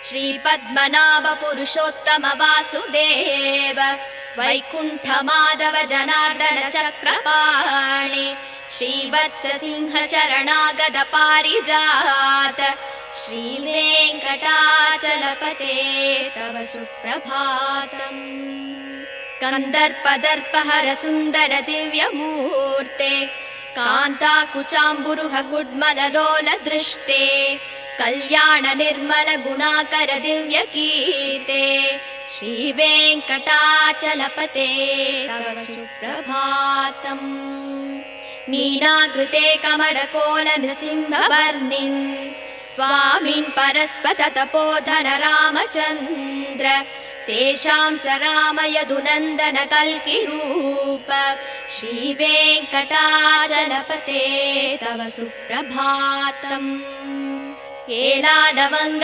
श्रीपद्मनाभ पुरुषोत्तम वासुदेव वैकुण्ठ माधव जनार्दन चक्रपाणि श्रीवत्स सिंह शरणागत पारिजात श्रीवेङ्कटाचलपते तव सुप्रभातम्। कन्दर्पदर्पहर सुन्दर दिव्यमूर्ते कान्ताकुचाम्बुरुह गुड्मललोल दृष्टे कल्याण निर्मल गुणाकर दिव्यकीर्ते श्रीवेङ्कटाचलपते तव सुप्रभातम्। मीनाकृते कमलकोल नृसिंहवर्णिन् स्वामिन् परस्पत तपोधन रामचन्द्र शेषांस राम यदुनन्दन कल्किरूप श्रीवेङ्कटाचलपते तव सुप्रभातम्।